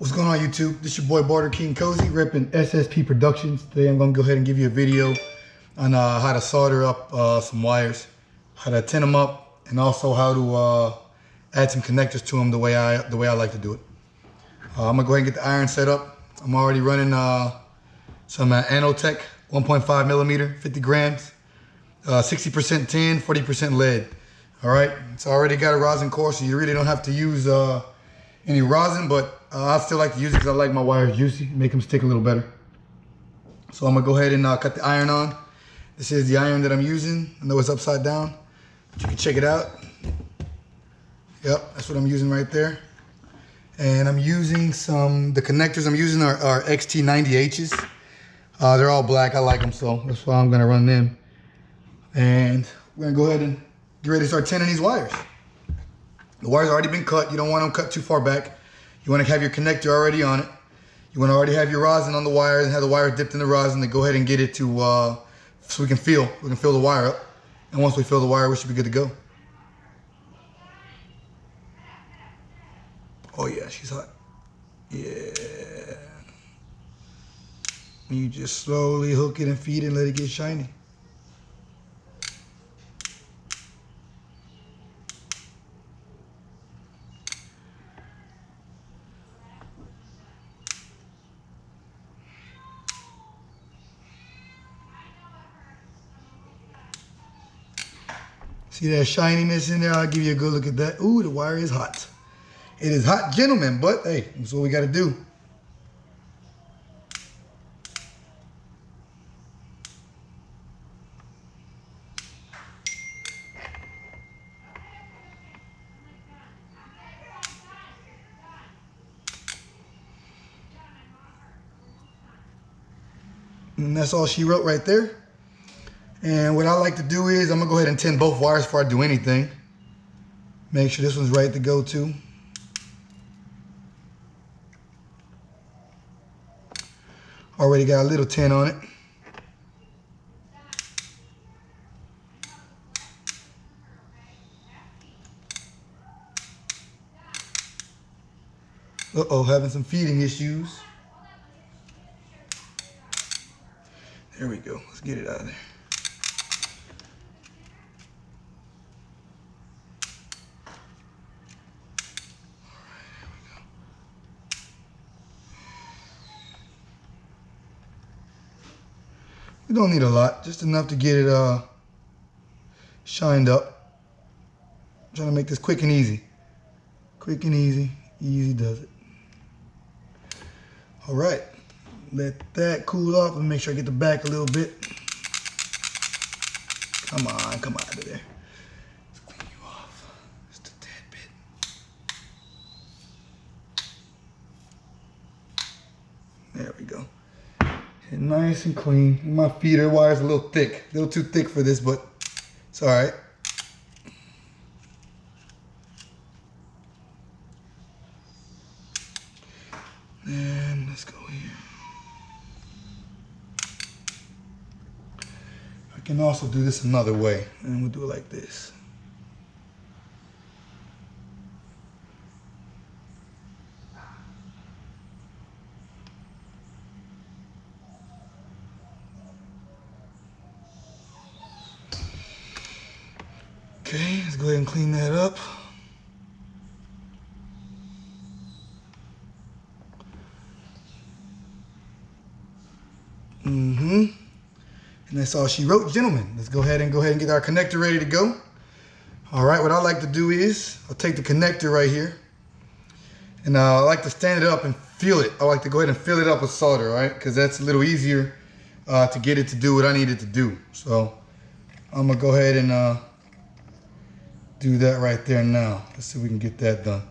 What's going on, YouTube? This your boy Border King Cozy, repping SSP Productions. Today I'm going to go ahead and give you a video on how to solder up some wires, how to tin them up, and also how to add some connectors to them the way I like to do it. I'm going to go ahead and get the iron set up. I'm already running some Anotech 1.5 millimeter, 50 grams, 60% tin, 40% lead. All right, it's already got a rosin core, so you really don't have to use any rosin, but I still like to use it because I like my wires juicy, make them stick a little better. So I'm gonna go ahead and cut the iron on. This is the iron that I'm using. I know it's upside down, but you can check it out. Yep, that's what I'm using right there. And I'm using the connectors I'm using are XT90Hs. They're all black, I like them, so that's why I'm gonna run them. And we're gonna go ahead and get ready to start tinning these wires. The wire's already been cut. You don't want them cut too far back. You want to have your connector already on it. You want to already have your rosin on the wires and have the wire dipped in the rosin to go ahead and get it to so we can fill the wire up. And once we fill the wire, we should be good to go. Oh yeah, she's hot. Yeah. You just slowly hook it and feed it and let it get shiny. See that shininess in there? I'll give you a good look at that. Ooh, the wire is hot. It is hot, gentlemen, but hey, that's what we got to do. And that's all she wrote right there. And what I like to do is I'm gonna go ahead and tin both wires before I do anything. Make sure this one's right to go to. Already got a little tin on it. Uh-oh, having some feeding issues. There we go, let's get it out of there. We don't need a lot, just enough to get it shined up. I'm trying to make this quick and easy. Quick and easy, easy does it. All right, let that cool off and make sure I get the back a little bit. Come on out of there. Let's clean you off just a tad bit. There we go. And nice and clean. My feeder wire's a little thick. A little too thick for this, but it's all right. And let's go here. I can also do this another way, and we'll do it like this. Okay, let's go ahead and clean that up. And that's all she wrote, gentlemen. Let's go ahead and get our connector ready to go. All right, what I like to do is I'll take the connector right here, and I like to stand it up and feel it. I like to go ahead and fill it up with solder, all right? Because that's a little easier to get it to do what I need it to do. So I'm gonna go ahead and do that right there now. Let's see if we can get that done.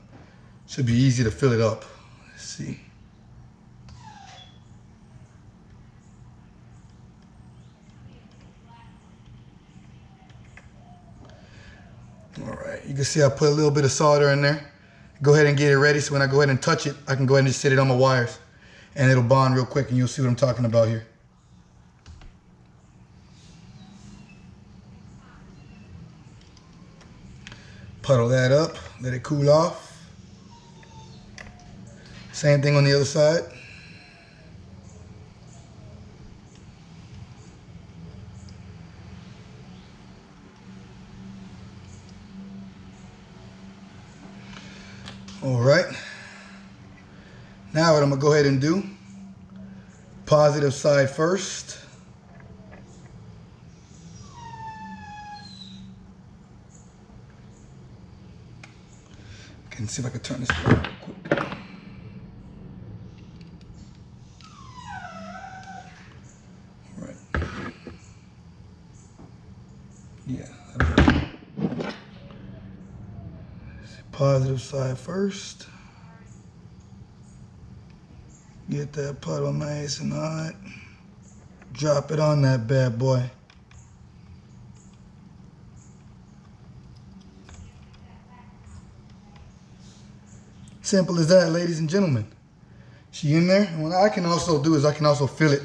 Should be easy to fill it up. Let's see. All right, you can see I put a little bit of solder in there. Go ahead and get it ready so when I go ahead and touch it, I can go ahead and just sit it on my wires and it'll bond real quick and you'll see what I'm talking about here. Puddle that up, let it cool off. Same thing on the other side. All right. Now what I'm gonna go ahead and do, positive side first. Can see if I can turn this around real quick. All right. Yeah. Positive side first. Get that puddle nice and hot. Drop it on that bad boy. Simple as that, ladies and gentlemen. She in there. And what I can also do is I can also fill it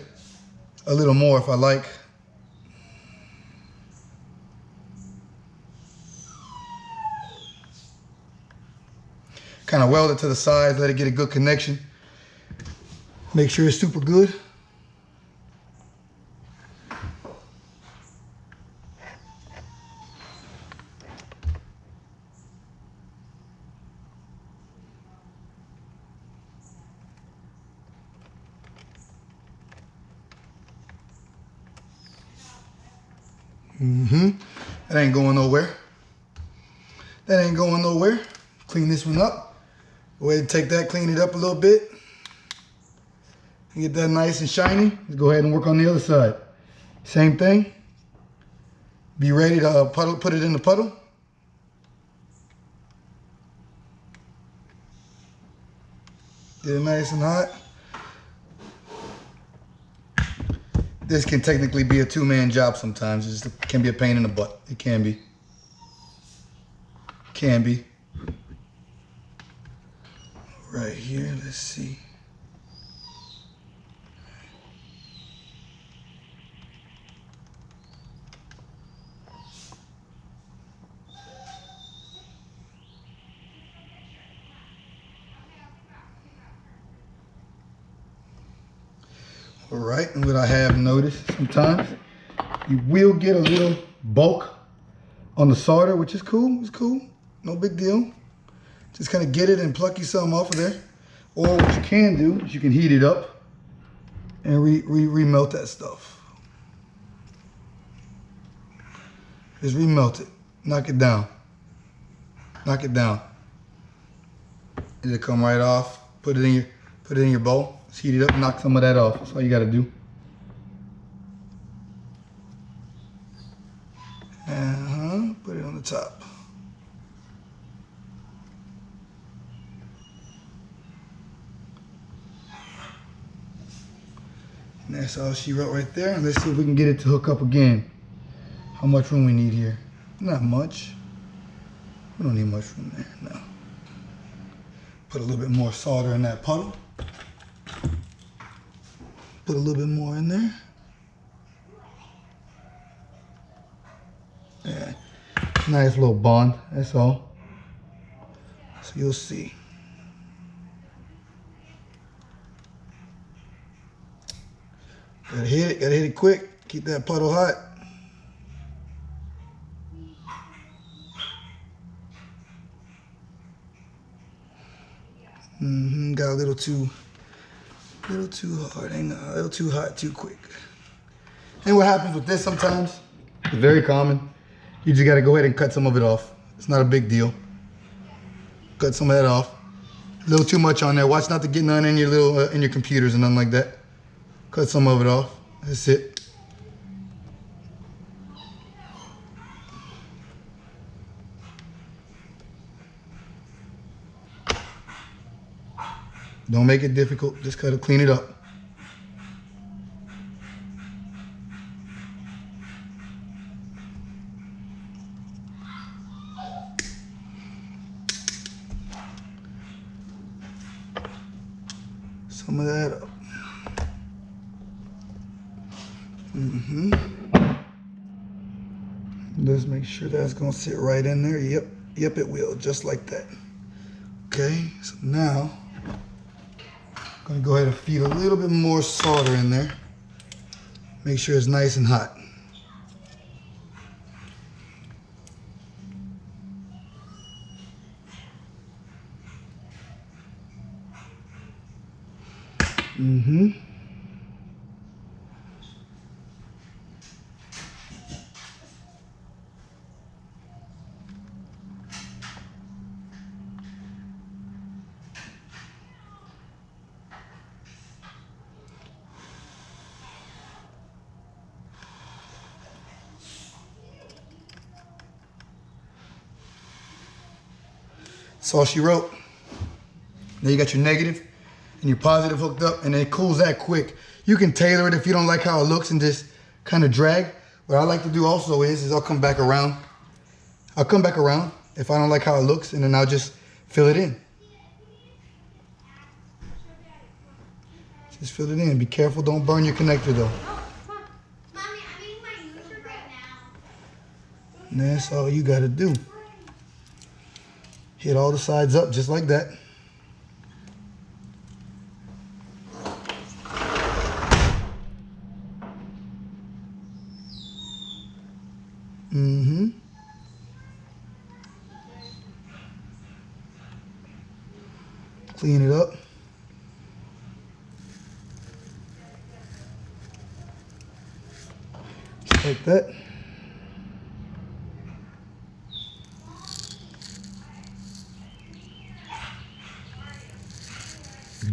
a little more if I like. Kind of weld it to the sides, let it get a good connection. Make sure it's super good. That ain't going nowhere. That ain't going nowhere. Clean this one up. Go ahead and take that, clean it up a little bit. Get that nice and shiny. Let's go ahead and work on the other side. Same thing. Be ready to put it in the puddle. Get it nice and hot. This can technically be a two-man job sometimes. It can be a pain in the butt. It can be. Can be. Right here, let's see. All right, and what I have noticed sometimes, you will get a little bulk on the solder, which is cool. It's cool, no big deal. Just kind of get it and pluck you some off of there. Or what you can do is you can heat it up and remelt that stuff. Just remelt it, knock it down. Knock it down. It'll come right off. Put it in your bowl. Just heat it up, knock some of that off. That's all you gotta do. Put it on the top. And that's all she wrote right there. And let's see if we can get it to hook up again. How much room we need here? Not much. We don't need much room there, no. Put a little bit more solder in that puddle. Put a little bit more in there. Yeah, nice little bond, that's all. So you'll see. Gotta hit it quick. Keep that puddle hot. Got a little too hard, ain't a little too hot, too quick. And what happens with this sometimes, it's very common. You just gotta go ahead and cut some of it off. It's not a big deal. Cut some of that off. A little too much on there. Watch not to get none in your in your computers and nothing like that. Cut some of it off. That's it. Don't make it difficult. Just gotta clean it up. Some of that up. Let's make sure that's gonna sit right in there. Yep, it will, just like that. Okay, so now Gonna go ahead and feed a little bit more solder in there. Make sure it's nice and hot. That's all she wrote. Now you got your negative and your positive hooked up, and it cools that quick. You can tailor it if you don't like how it looks and just kind of drag. What I like to do also is I'll come back around. I'll come back around if I don't like how it looks, and then I'll just fill it in. Just fill it in. Be careful, don't burn your connector though. Mommy, I'm eating my noodles right now. And that's all you gotta do. Hit all the sides up just like that. Clean it up. Just like that.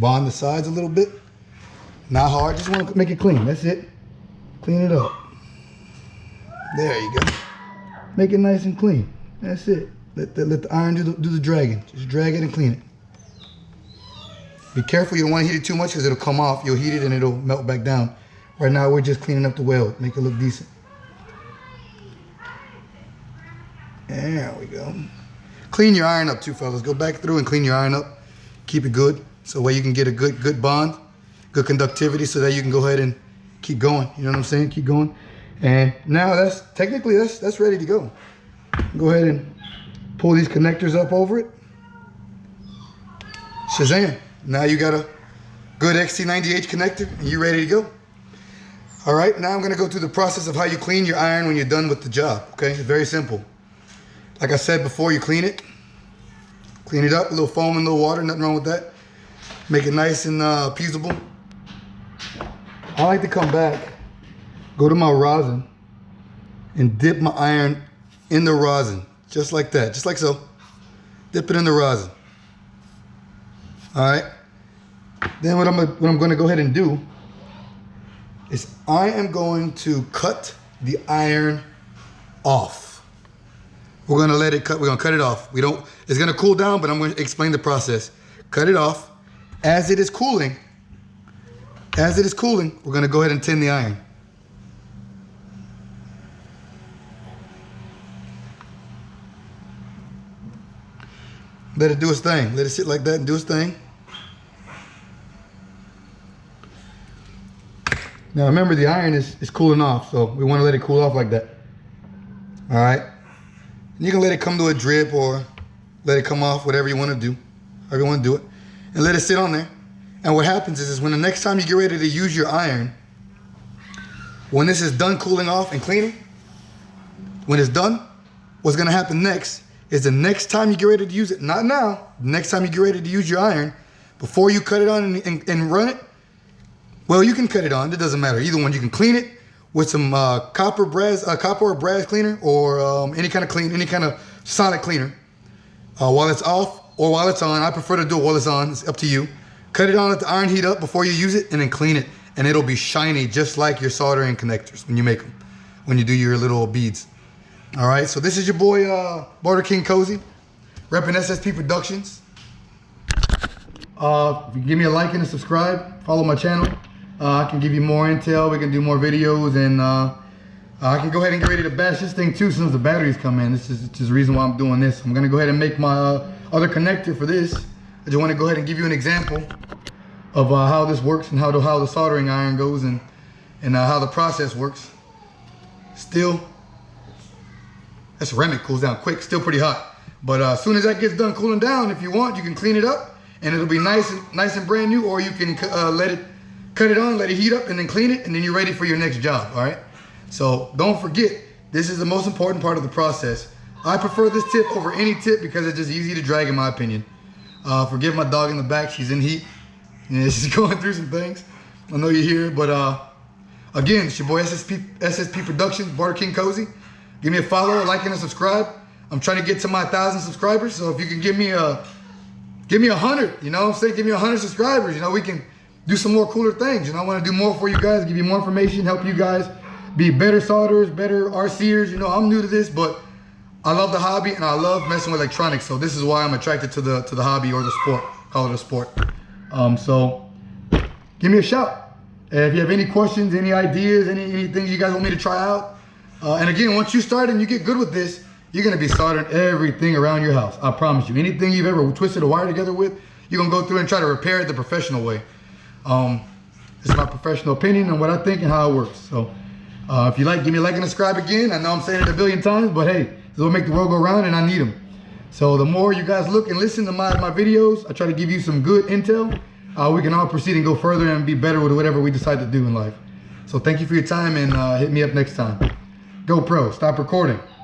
Bond the sides a little bit. Not hard, just want to make it clean. That's it. Clean it up. There you go. Make it nice and clean. That's it. Let the iron do the dragging. Just drag it and clean it. Be careful, you don't want to heat it too much because it'll come off. You'll heat it and it'll melt back down. Right now we're just cleaning up the weld, make it look decent. There we go. Clean your iron up too, fellas. Go back through and clean your iron up. Keep it good, so that way you can get a good bond, good conductivity, so that you can go ahead and keep going. You know what I'm saying? Keep going. And now that's technically that's ready to go. Go ahead and pull these connectors up over it. Shazam. Now you got a good XT90H connector and you're ready to go. All right, now I'm gonna go through the process of how you clean your iron when you're done with the job, okay? It's very simple. Like I said before, you clean it up, a little foam and a little water, nothing wrong with that. Make it nice and appeasable. I like to come back, go to my rosin, and dip my iron in the rosin, just like that, just like so. Dip it in the rosin. All right. Then what I'm going to go ahead and do is I am going to cut the iron off. We're going to let it cut. We're going to cut it off. It's going to cool down, but I'm going to explain the process. Cut it off. As it is cooling, we're going to go ahead and tin the iron. Let it do its thing. Let it sit like that and do its thing. Now remember, the iron is cooling off, so we want to let it cool off like that. All right. And you can let it come to a drip or let it come off, whatever you want to do. However you want to do it. And let it sit on there. And what happens is when the next time you get ready to use your iron, when this is done cooling off and cleaning, when it's done, what's going to happen next is the next time you get ready to use it, not now, the next time you get ready to use your iron, before you cut it on and run it, well, you can cut it on. It doesn't matter. Either one. You can clean it with some copper or brass cleaner, or any kind of solid cleaner, while it's off or while it's on. I prefer to do it while it's on. It's up to you. Cut it on, let the iron heat up before you use it, and then clean it, and it'll be shiny just like your soldering connectors when you make them, when you do your little beads. All right. So this is your boy Border King Cozy, repping SSP Productions. If you give me a like and a subscribe, follow my channel. I can give you more intel. We can do more videos, and I can go ahead and get ready to bash this thing too, since the batteries come in. This is the reason why I'm doing this. I'm gonna go ahead and make my other connector for this. I just want to go ahead and give you an example of how this works and how the soldering iron goes, and how the process works. Still, that ceramic cools down quick. Still pretty hot, but as soon as that gets done cooling down, if you want, you can clean it up and it'll be nice and brand new, or you can cut it on, let it heat up, and then clean it, and then you're ready for your next job, all right? So don't forget, this is the most important part of the process. I prefer this tip over any tip because it's just easy to drag in my opinion. Forgive my dog in the back, she's in heat. Yeah, she's going through some things. I know you're here, but again, it's your boy SSP Productions, Border King Cozy. Give me a follow, like, and a subscribe. I'm trying to get to my 1,000 subscribers, so if you can give me 100, you know what I'm saying? Give me 100 subscribers, you know, we can do some more cooler things. You know, I want to do more for you guys, give you more information, help you guys be better solderers, better RCers. You know, I'm new to this, but I love the hobby and I love messing with electronics. So this is why I'm attracted to the hobby or the sport. Call it a sport. So give me a shout. If you have any questions, any ideas, any things you guys want me to try out. And again, once you start and you get good with this, you're gonna be soldering everything around your house. I promise you. Anything you've ever twisted a wire together with, you're gonna go through and try to repair it the professional way. This is my professional opinion on what I think and how it works. So if you like, give me a like and subscribe again. I know I'm saying it a billion times, but hey, this will make the world go round and I need them. So the more you guys look and listen to my videos, I try to give you some good intel. We can all proceed and go further and be better with whatever we decide to do in life. So thank you for your time and hit me up next time. Go Pro, stop recording.